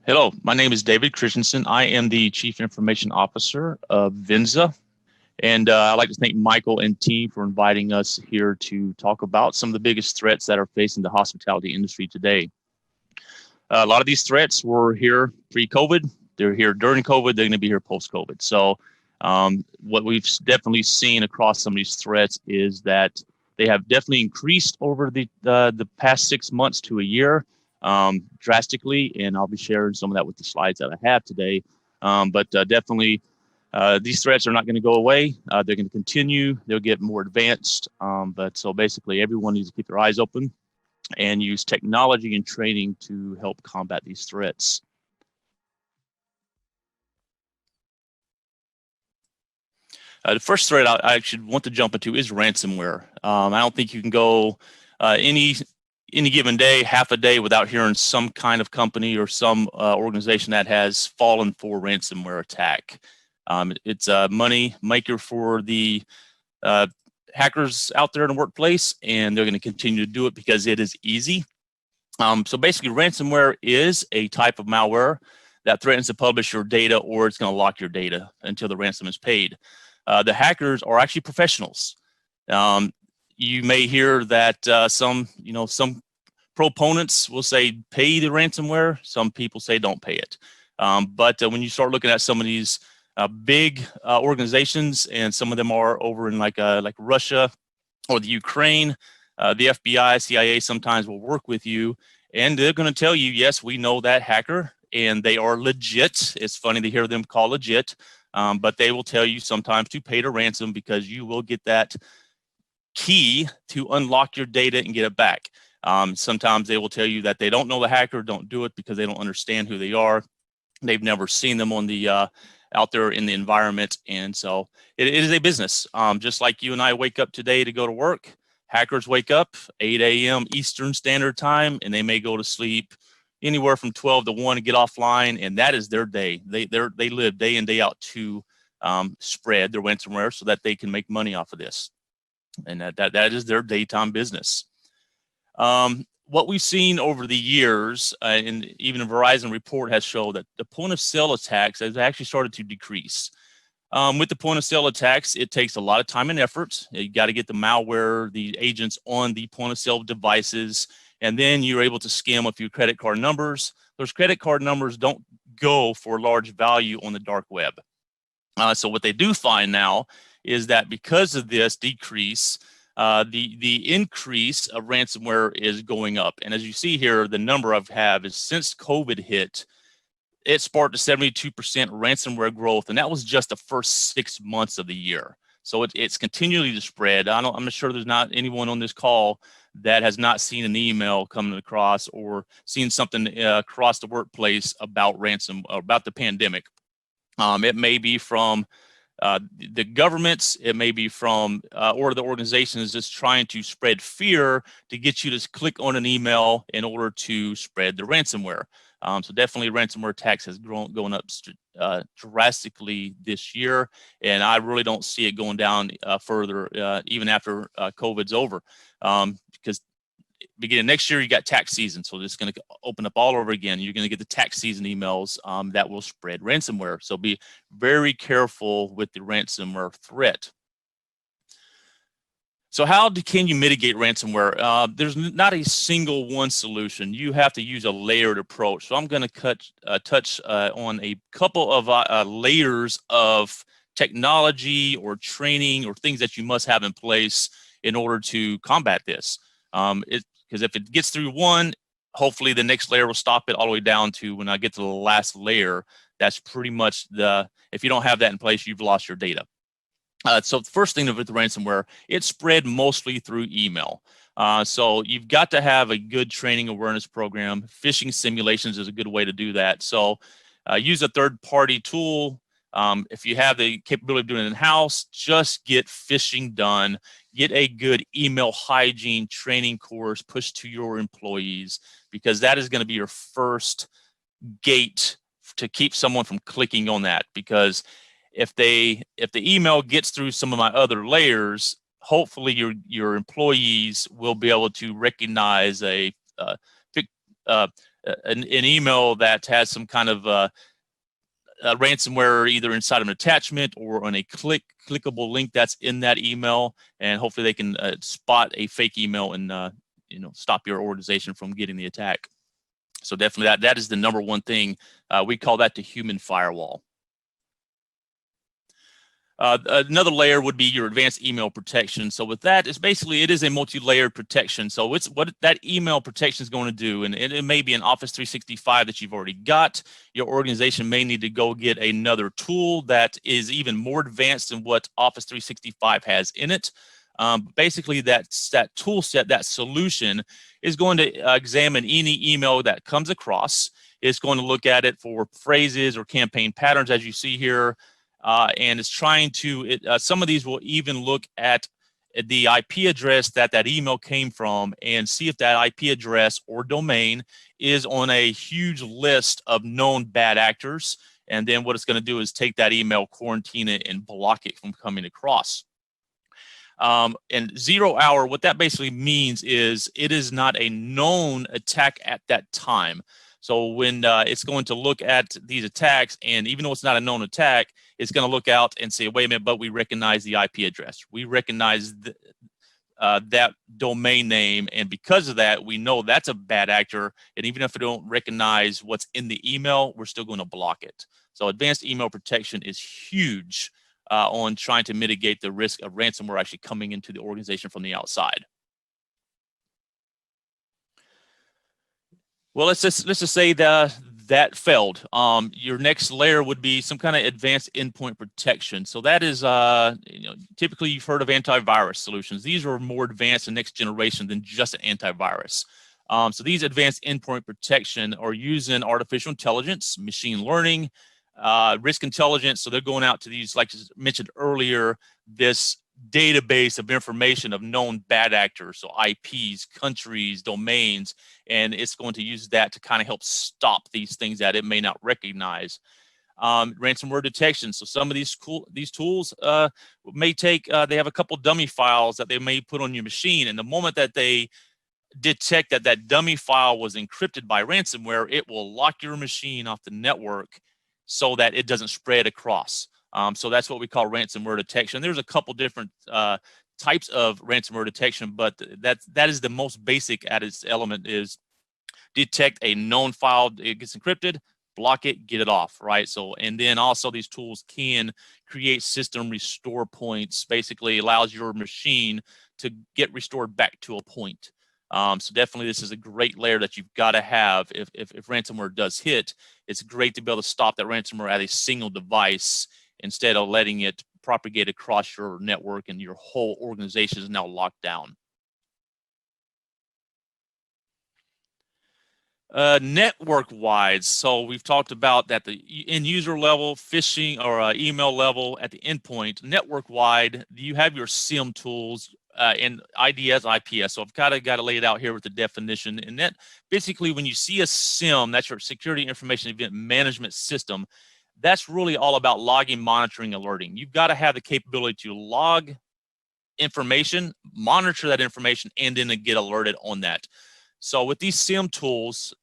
Hello, my name is David Christiansen. I am the Chief Information Officer of VENZA, and I'd like to thank Michael and team for inviting us here to talk about some of the biggest threats that are facing the hospitality industry today. A lot of these threats were here pre-COVID. They're here during COVID. They're going to be here post-COVID. So what we've definitely seen across some of these threats is that they have definitely increased over the past 6 months to a year drastically, and I'll be sharing some of that with the slides that I have today. But definitely, these threats are not going to go away. They're going to continue. They'll get more advanced. But so basically, everyone needs to keep their eyes open and use technology and training to help combat these threats. The first threat I actually want to jump into is ransomware. I don't think you can go any given day, half a day, without hearing some kind of company or some organization that has fallen for ransomware attack. It's a money maker for the hackers out there in the workplace, and they're going to continue to do it because it is easy. So basically, ransomware is a type of malware that threatens to publish your data, or it's going to lock your data until the ransom is paid. The hackers are actually professionals. You may hear that some proponents will say pay the ransomware. Some people say don't pay it. But when you start looking at some of these big organizations, and some of them are over in like Russia or the Ukraine, the FBI, CIA sometimes will work with you, and they're going to tell you, yes, we know that hacker, and they are legit. It's funny to hear them call legit, but they will tell you sometimes to pay the ransom because you will get that key to unlock your data and get it back. Sometimes they will tell you that they don't know the hacker, don't do it because they don't understand who they are. They've never seen them on the out there in the environment, and so it is a business. Just like you and I wake up today to go to work, hackers wake up 8 a.m. Eastern Standard Time, and they may go to sleep anywhere from 12 to 1 and get offline, and that is their day. They live day in, day out to spread their ransomware so that they can make money off of this, and that is their daytime business. What we've seen over the years, and even a Verizon report has shown that the point of sale attacks has actually started to decrease. With the point of sale attacks, it takes a lot of time and effort. You got to get the malware, the agents on the point of sale devices, and then you're able to skim a few credit card numbers. Those credit card numbers don't go for large value on the dark web. So what they do find now is that because of this decrease, the increase of ransomware is going up. And as you see here, the number I have is since COVID hit, it sparked a 72% ransomware growth, and that was just the first 6 months of the year. So it's continually to spread. I'm sure there's not anyone on this call that has not seen an email coming across or seen something across the workplace about about the pandemic. It may be from the governments, it may be from or the organizations just trying to spread fear to get you to click on an email in order to spread the ransomware. So definitely ransomware attacks has going up drastically this year, and I really don't see it going down further even after COVID's over, because beginning next year, you got tax season. So it's going to open up all over again. You're going to get the tax season emails that will spread ransomware. So be very careful with the ransomware threat. So how can you mitigate ransomware? There's not a single one solution. You have to use a layered approach. So I'm going to touch on a couple of layers of technology or training or things that you must have in place in order to combat this. Because if it gets through one, hopefully the next layer will stop it all the way down to when I get to the last layer. That's pretty much if you don't have that in place, you've lost your data. So the first thing with the ransomware, it's spread mostly through email. So you've got to have a good training awareness program. Phishing simulations is a good way to do that. So use a third-party tool. If you have the capability of doing it in-house, just get phishing done. Get a good email hygiene training course pushed to your employees, because that is going to be your first gate to keep someone from clicking on that. Because if the email gets through some of my other layers, hopefully your employees will be able to recognize a an email that has some kind of ransomware either inside of an attachment or on a clickable link that's in that email, and hopefully they can spot a fake email and stop your organization from getting the attack. So definitely that is the number one thing. We call that the human firewall. Another layer would be your advanced email protection. So with that, it is a multi-layered protection. So it's what that email protection is going to do, and it may be an Office 365 that you've already got. Your organization may need to go get another tool that is even more advanced than what Office 365 has in it. Basically, that tool set, that solution, is going to examine any email that comes across. It's going to look at it for phrases or campaign patterns, as you see here. And it's trying to, some of these will even look at the IP address that email came from and see if that IP address or domain is on a huge list of known bad actors. And then what it's going to do is take that email, quarantine it, and block it from coming across. And 0 hour, what that basically means is it is not a known attack at that time. So when it's going to look at these attacks, and even though it's not a known attack, it's going to look out and say, wait a minute, but we recognize the IP address. We recognize that domain name. And because of that, we know that's a bad actor. And even if we don't recognize what's in the email, we're still going to block it. So advanced email protection is huge on trying to mitigate the risk of ransomware actually coming into the organization from the outside. Well, let's just say that failed. Your next layer would be some kind of advanced endpoint protection. So that is, typically you've heard of antivirus solutions. These are more advanced and next generation than just an antivirus. So these advanced endpoint protection are using artificial intelligence, machine learning, risk intelligence. So they're going out to these, like I mentioned earlier, this database of information of known bad actors, so IPs, countries, domains, and it's going to use that to kind of help stop these things that it may not recognize. Ransomware detection. So some of these tools may take, they have a couple dummy files that they may put on your machine, and the moment that they detect that dummy file was encrypted by ransomware, it will lock your machine off the network so that it doesn't spread across. So that's what we call ransomware detection. There's a couple different types of ransomware detection, but that is the most basic at its element, is detect a known file, it gets encrypted, block it, get it off, right? So, and then also these tools can create system restore points, basically allows your machine to get restored back to a point. So definitely this is a great layer that you've got to have if ransomware does hit. It's great to be able to stop that ransomware at a single device instead of letting it propagate across your network and your whole organization is now locked down. Network-wide, so we've talked about that the end user level, phishing or email level at the endpoint. Network-wide, you have your SIEM tools and IDS, IPS. So I've got to lay it out here with the definition. And that basically, when you see a SIEM, that's your Security Information Event Management System. That's really all about logging, monitoring, alerting. You've got to have the capability to log information, monitor that information, and then get alerted on that. So with these SIEM tools,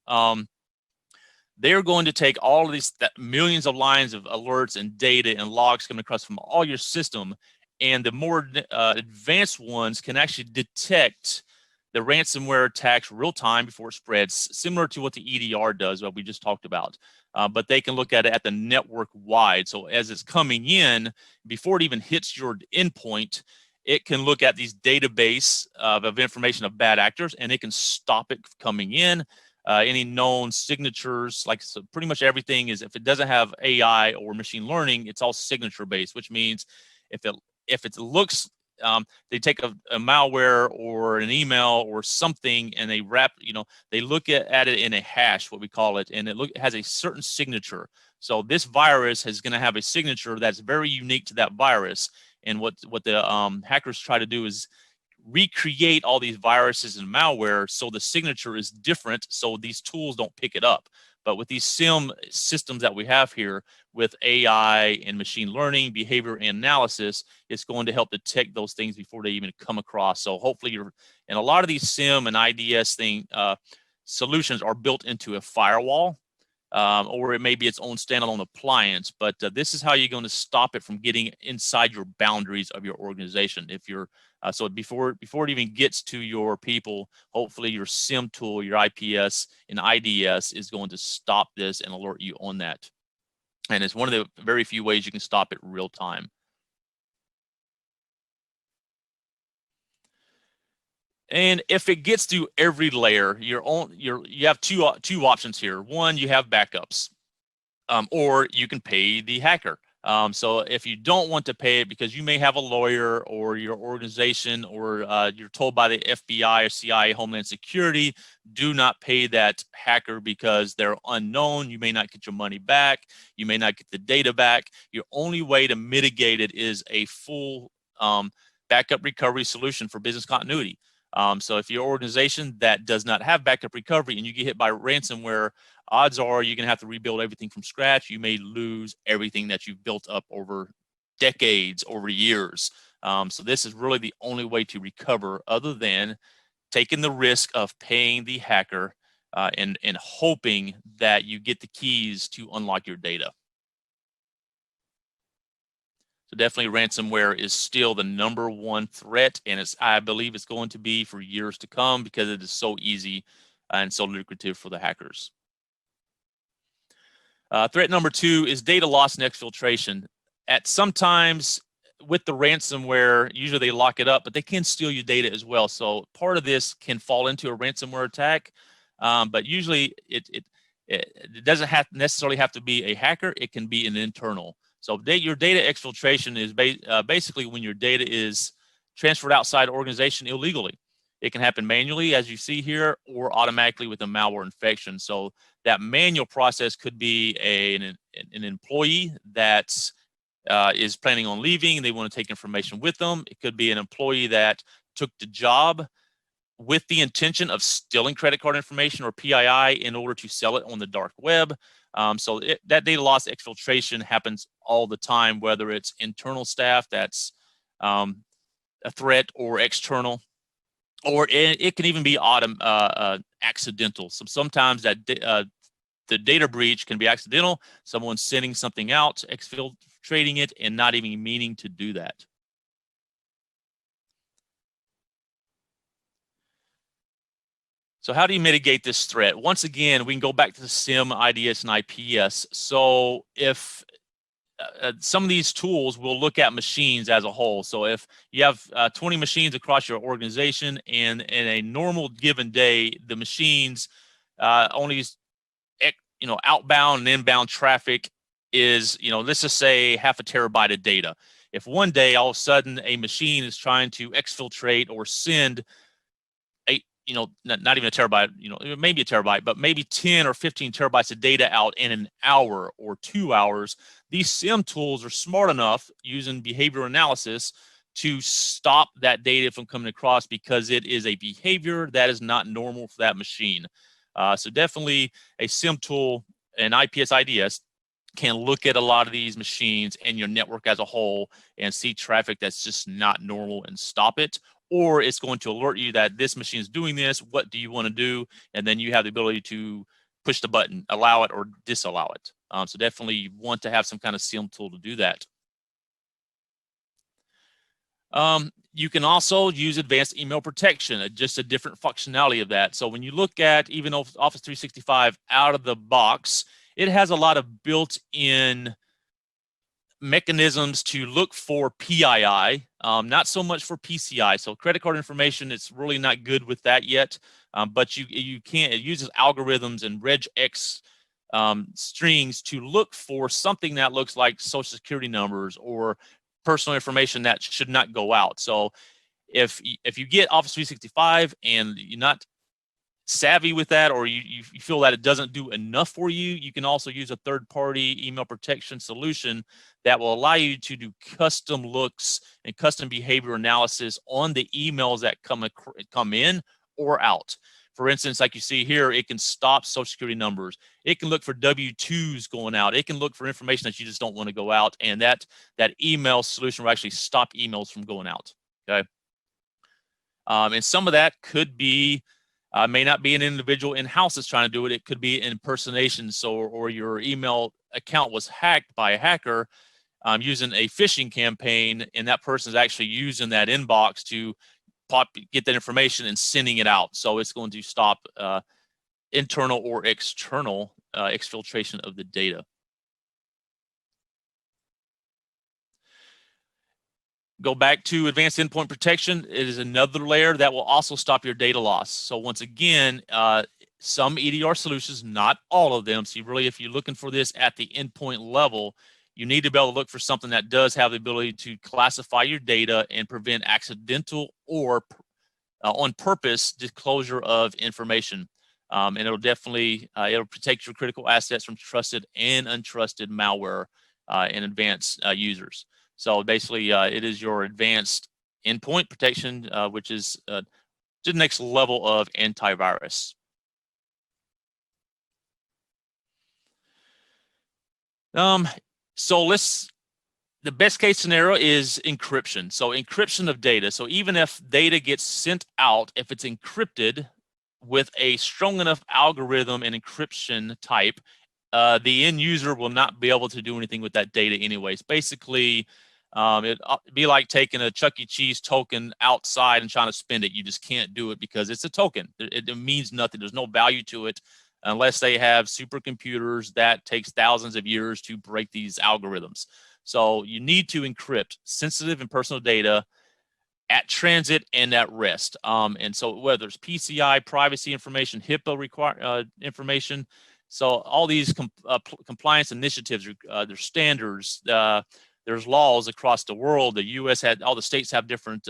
they're going to take all of these millions of lines of alerts and data and logs coming across from all your system, and the more advanced ones can actually detect the ransomware attacks real time before it spreads, similar to what the EDR does, what we just talked about. But they can look at it at the network wide. So as it's coming in, before it even hits your endpoint, it can look at these database of information of bad actors, and it can stop it coming in. Any known signatures, like so pretty much everything is, if it doesn't have AI or machine learning, it's all signature based, which means if it looks, they take a malware or an email or something and they wrap, they look at it in a hash, what we call it, and it has a certain signature. So this virus is going to have a signature that's very unique to that virus. And what the hackers try to do is recreate all these viruses and malware so the signature is different, so these tools don't pick it up. But with these SIEM systems that we have here with AI and machine learning, behavior analysis, it's going to help detect those things before they even come across. So hopefully and a lot of these SIEM and IDS solutions are built into a firewall, or it may be its own standalone appliance. But this is how you're going to stop it from getting inside your boundaries of your organization. If you're so before it even gets to your people, hopefully your SIM tool, your IPS and IDS is going to stop this and alert you on that. And it's one of the very few ways you can stop it real time. And if it gets to every layer, you have two options here. One, you have backups, or you can pay the hacker. So if you don't want to pay it because you may have a lawyer or your organization, or you're told by the FBI or CIA, Homeland Security, do not pay that hacker because they're unknown. You may not get your money back. You may not get the data back. Your only way to mitigate it is a full backup recovery solution for business continuity. So if your organization that does not have backup recovery and you get hit by ransomware, odds are you're going to have to rebuild everything from scratch. You may lose everything that you've built up over decades, over years. So this is really the only way to recover, other than taking the risk of paying the hacker and hoping that you get the keys to unlock your data. So definitely ransomware is still the #1 threat, and I believe it's going to be for years to come because it is so easy and so lucrative for the hackers. Threat #2 is data loss and exfiltration. Sometimes with the ransomware, usually they lock it up, but they can steal your data as well. So part of this can fall into a ransomware attack, but usually it doesn't necessarily have to be a hacker. It can be an internal. So your data exfiltration is basically when your data is transferred outside organization illegally. It can happen manually, as you see here, or automatically with a malware infection. So that manual process could be an employee that is planning on leaving and they want to take information with them. It could be an employee that took the job with the intention of stealing credit card information or PII in order to sell it on the dark web. So that data loss exfiltration happens all the time, whether it's internal staff that's a threat, or external, or it can even be accidental. So sometimes that the data breach can be accidental. Someone's sending something out, exfiltrating it, and not even meaning to do that. So how do you mitigate this threat? Once again, we can go back to the SIM, IDS, and IPS. So if some of these tools will look at machines as a whole. So if you have 20 machines across your organization, and in a normal given day, the machines only, outbound and inbound traffic is, let's just say 0.5 terabyte of data. If one day all of a sudden a machine is trying to exfiltrate or send not even a terabyte, maybe a terabyte, but maybe 10 or 15 terabytes of data out in an hour or 2 hours, these SIM tools are smart enough, using behavioral analysis, to stop that data from coming across, because it is a behavior that is not normal for that machine. So definitely a SIM tool, an IPS IDS, can look at a lot of these machines and your network as a whole and see traffic that's just not normal and stop it. Or it's going to alert you that this machine is doing this. What do you want to do? And then you have the ability to push the button, allow it or disallow it. So definitely you want to have some kind of SIM tool to do that. You can also use advanced email protection, just a different functionality of that. So when you look at even Office 365 out of the box, it has a lot of built-in mechanisms to look for PII, not so much for PCI. So credit card information, it's really not good with that yet, but you can. It uses algorithms and regex strings to look for something that looks like social security numbers or personal information that should not go out. So if you get Office 365 and you're not savvy with that, or you feel that it doesn't do enough for you, you can also use a third-party email protection solution that will allow you to do custom looks and custom behavior analysis on the emails that come in or out. For instance, like you see here, it can stop social security numbers. It can look for W-2s going out. It can look for information that you just don't want to go out, and that email solution will actually stop emails from going out. Okay, and some of that could be May not be an individual in-house that's trying to do it. It could be impersonation. So, or your email account was hacked by a hacker using a phishing campaign, and that person is actually using that inbox to get that information and sending it out. So it's going to stop internal or external exfiltration of the data. Go back to advanced endpoint protection. It is another layer that will also stop your data loss. So once again, some EDR solutions, not all of them. So if you're looking for this at the endpoint level, you need to be able to look for something that does have the ability to classify your data and prevent accidental or on purpose disclosure of information. And it'll definitely, it'll protect your critical assets from trusted and untrusted malware and advanced users. So basically, it is your advanced endpoint protection, which is the next level of antivirus. So the best case scenario is encryption. So encryption of data. So even if data gets sent out, if it's encrypted with a strong enough algorithm and encryption type, the end user will not be able to do anything with that data anyways. Basically, it'd be like taking a Chuck E. Cheese token outside and trying to spend it. You just can't do it because it's a token. It means nothing. There's no value to it unless they have supercomputers that takes thousands of years to break these algorithms. So you need to encrypt sensitive and personal data at transit and at rest. And so whether it's PCI, privacy information, HIPAA information, so all these compliance initiatives, there's standards, there's laws across the world. The U.S. all the states have different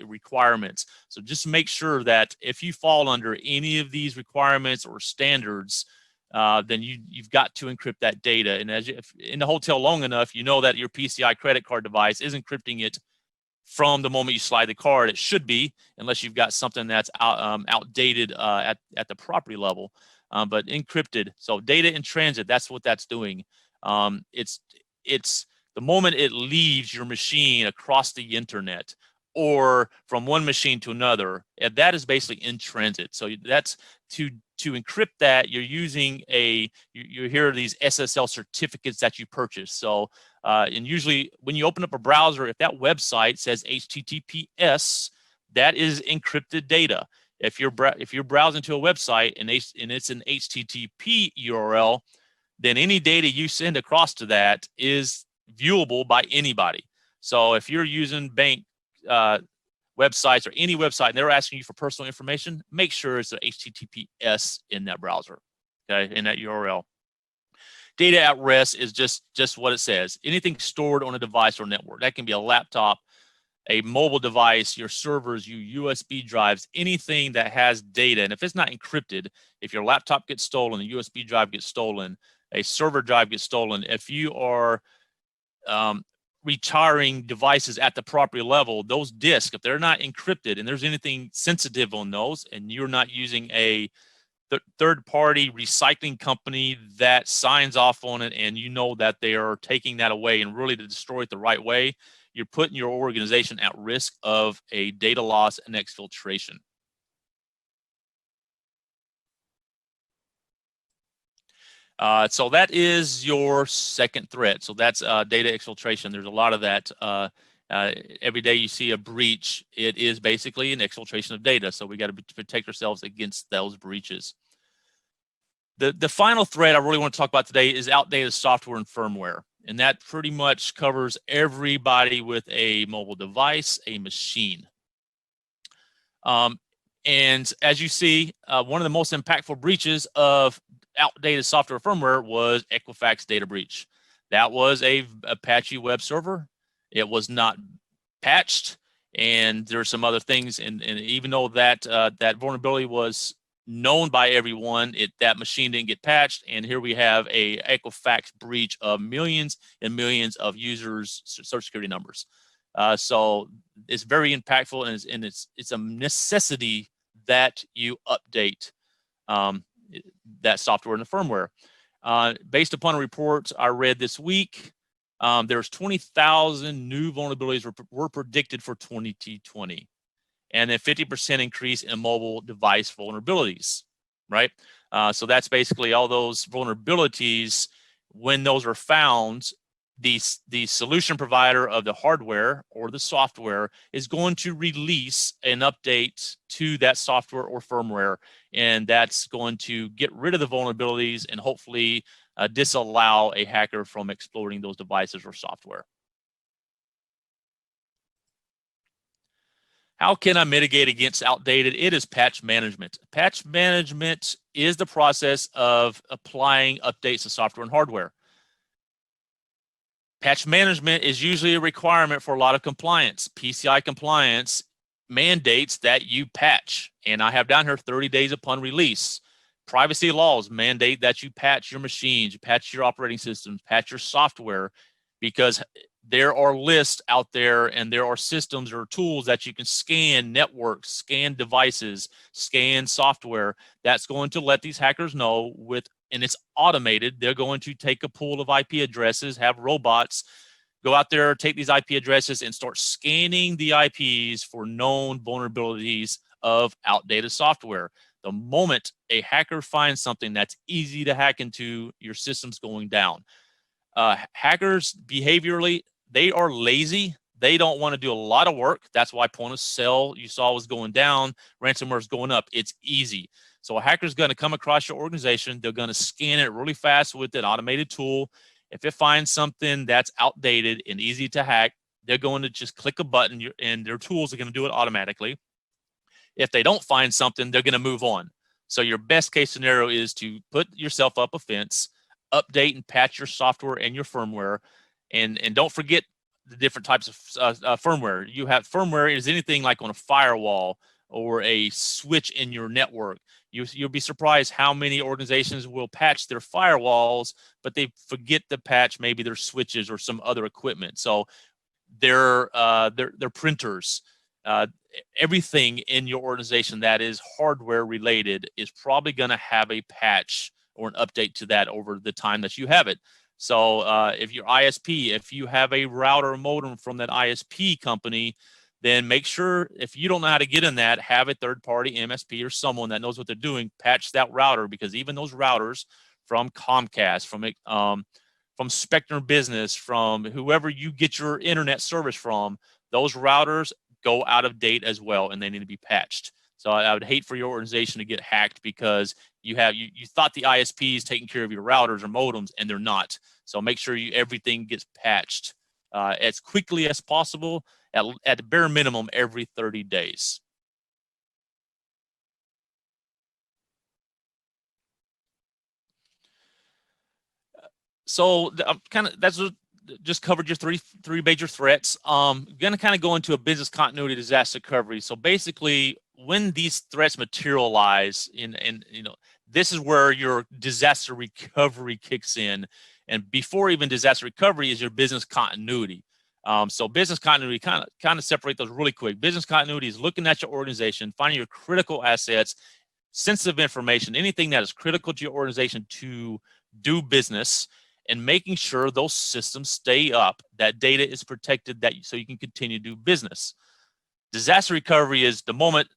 requirements. So just make sure that if you fall under any of these requirements or standards, then you've got to encrypt that data. And as if in the hotel long enough, you know that your PCI credit card device is encrypting it from the moment you slide the card. It should be, unless you've got something that's outdated at the property level, but encrypted. So data in transit, that's what that's doing. It's the moment it leaves your machine across the internet or from one machine to another, that is basically in transit. So that's to encrypt that, you're using you hear these SSL certificates that you purchase. So and usually when you open up a browser, if that website says HTTPS, that is encrypted data. If you're browsing to a website and it's an HTTP URL, then any data you send across to that is viewable by anybody. So if you're using bank websites or any website and they're asking you for personal information, make sure it's an HTTPS in that browser, okay, in that URL. Data at rest is just what it says. Anything stored on a device or network. That can be a laptop, a mobile device, your servers, your USB drives, anything that has data. And if it's not encrypted, if your laptop gets stolen, a USB drive gets stolen, a server drive gets stolen, if you are retiring devices at the property level, those disks, if they're not encrypted and there's anything sensitive on those, and you're not using a third-party recycling company that signs off on it, and you know that they are taking that away and really to destroy it the right way, you're putting your organization at risk of a data loss and exfiltration. So that is your second threat. So that's data exfiltration. There's a lot of that. Every day you see a breach, it is basically an exfiltration of data. So we got to protect ourselves against those breaches. The final threat I really want to talk about today is outdated software and firmware. And that pretty much covers everybody with a mobile device, a machine. And as you see, one of the most impactful breaches of outdated software firmware was Equifax data breach. That was a Apache web server. It was not patched, and there are some other things. And even though that that vulnerability was known by everyone, that machine didn't get patched. And here we have a Equifax breach of millions and millions of users' social security numbers. So it's very impactful, and it's a necessity that you update that software and the firmware. Based upon a report I read this week, there's 20,000 new vulnerabilities were predicted for 2020. and then 50% increase in mobile device vulnerabilities, right? So that's basically all those vulnerabilities. When those are found, the solution provider of the hardware or the software is going to release an update to that software or firmware, and that's going to get rid of the vulnerabilities and hopefully disallow a hacker from exploiting those devices or software. How can I mitigate against outdated? It is patch management. Patch management is the process of applying updates to software and hardware. Patch management is usually a requirement for a lot of compliance. PCI compliance mandates that you patch, and I have down here 30 days upon release. Privacy laws mandate that you patch your machines, you patch your operating systems, patch your software, because there are lists out there and there are systems or tools that you can scan networks, scan devices, scan software that's going to let these hackers know and it's automated. They're going to take a pool of IP addresses, have robots go out there, take these IP addresses and start scanning the IPs for known vulnerabilities of outdated software. The moment a hacker finds something that's easy to hack into, your system's going down. Hackers behaviorally, they are lazy. They don't want to do a lot of work. That's why point of sale you saw was going down, ransomware is going up. It's easy. So a hacker is going to come across your organization. They're going to scan it really fast with an automated tool. If it finds something that's outdated and easy to hack, they're going to just click a button and their tools are going to do it automatically. If they don't find something, they're going to move on. So your best case scenario is to put yourself up a fence, update and patch your software and your firmware, and don't forget the different types of firmware. You have firmware is anything like on a firewall or a switch in your network. You'll be surprised how many organizations will patch their firewalls, but they forget to patch maybe their switches or some other equipment. So their printers, everything in your organization that is hardware related is probably going to have a patch or an update to that over the time that you have it. So if your ISP, if you have a router or modem from that ISP company, then make sure if you don't know how to get in that, have a third-party MSP or someone that knows what they're doing, patch that router, because even those routers from Comcast, from Spectrum Business, from whoever you get your internet service from, those routers go out of date as well, and they need to be patched. So I would hate for your organization to get hacked because you thought the ISP is taking care of your routers or modems, and they're not. So make sure everything gets patched as quickly as possible, at the bare minimum every 30 days. So that's just covered your three major threats. Gonna kind of go into a business continuity disaster recovery. So basically, when these threats materialize, this is where your disaster recovery kicks in. And before even disaster recovery is your business continuity. So business continuity, kind of separate those really quick. Business continuity is looking at your organization, finding your critical assets, sensitive information, anything that is critical to your organization to do business, and making sure those systems stay up, that data is protected, so you can continue to do business. Disaster recovery is the moment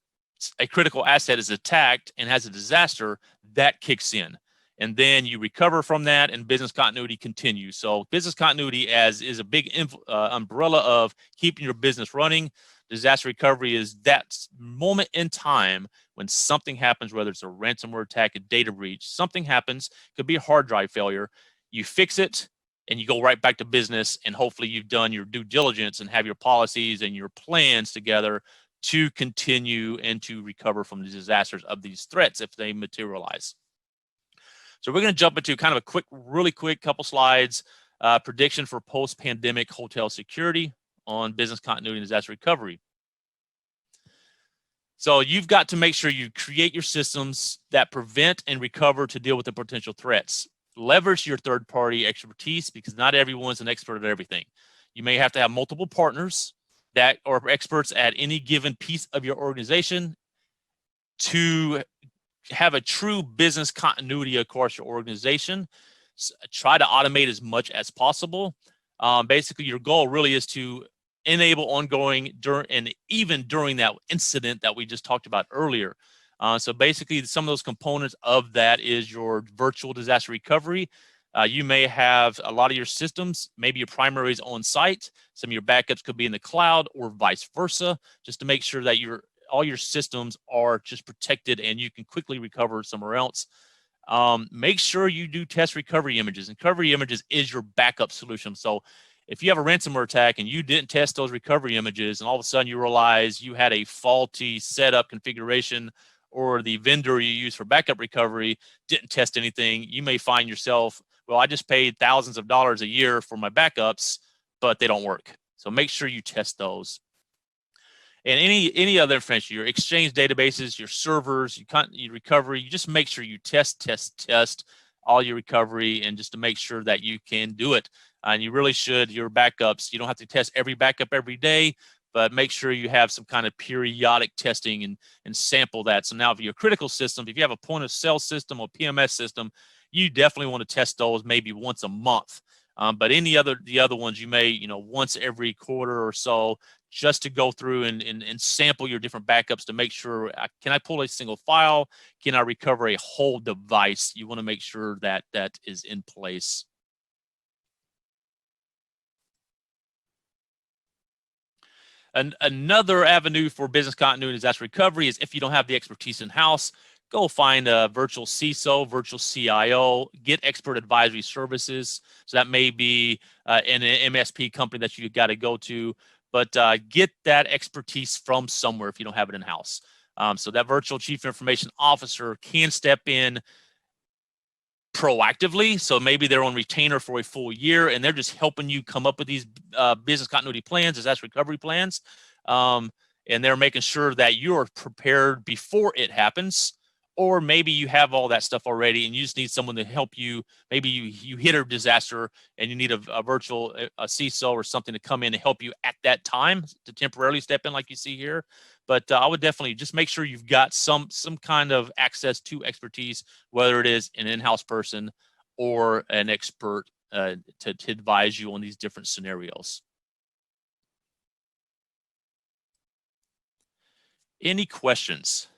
a critical asset is attacked and has a disaster, that kicks in. And then you recover from that and business continuity continues. So business continuity is a big umbrella of keeping your business running. Disaster recovery is that moment in time when something happens, whether it's a ransomware attack, a data breach, something happens, could be a hard drive failure. You fix it and you go right back to business, and hopefully you've done your due diligence and have your policies and your plans together to continue and to recover from the disasters of these threats if they materialize. So we're going to jump into kind of a really quick couple slides, prediction for post-pandemic hotel security on business continuity and disaster recovery. So you've got to make sure you create your systems that prevent and recover to deal with the potential threats. Leverage your third-party expertise, because not everyone's an expert at everything. You may have to have multiple partners that are experts at any given piece of your organization to have a true business continuity across your organization. Try to automate as much as possible. Basically, your goal really is to enable ongoing during and even during that incident that we just talked about earlier. So basically, some of those components of that is your virtual disaster recovery. You may have a lot of your systems, maybe your primary is on site. Some of your backups could be in the cloud or vice versa, just to make sure that all your systems are just protected and you can quickly recover somewhere else. Make sure you do test recovery images, and recovery images is your backup solution. So if you have a ransomware attack and you didn't test those recovery images and all of a sudden you realize you had a faulty setup configuration, or the vendor you use for backup recovery didn't test anything, you may find yourself, well, I just paid thousands of dollars a year for my backups, but they don't work. So make sure you test those. And any other information, your Exchange databases, your servers, your recovery, you just make sure you test all your recovery, and just to make sure that you can do it. And you really should, your backups, you don't have to test every backup every day, but make sure you have some kind of periodic testing and sample that. So now if you're critical systems, if you have a point of sale system or PMS system, you definitely want to test those maybe once a month. But the other ones, you may, once every quarter or so, just to go through and sample your different backups to make sure, can I pull a single file? Can I recover a whole device? You want to make sure that that is in place. And another avenue for business continuity and disaster recovery is, if you don't have the expertise in-house, go find a virtual CISO, virtual CIO, get expert advisory services. So that may be an MSP company that you got to go to, but get that expertise from somewhere if you don't have it in-house. So that virtual chief information officer can step in proactively. So maybe they're on retainer for a full year and they're just helping you come up with these business continuity plans, disaster recovery plans. And they're making sure that you're prepared before it happens. Or maybe you have all that stuff already and you just need someone to help you. Maybe you hit a disaster and you need a virtual CISO or something to come in and help you at that time, to temporarily step in like you see here. But I would definitely just make sure you've got some kind of access to expertise, whether it is an in-house person or an expert to advise you on these different scenarios. Any questions?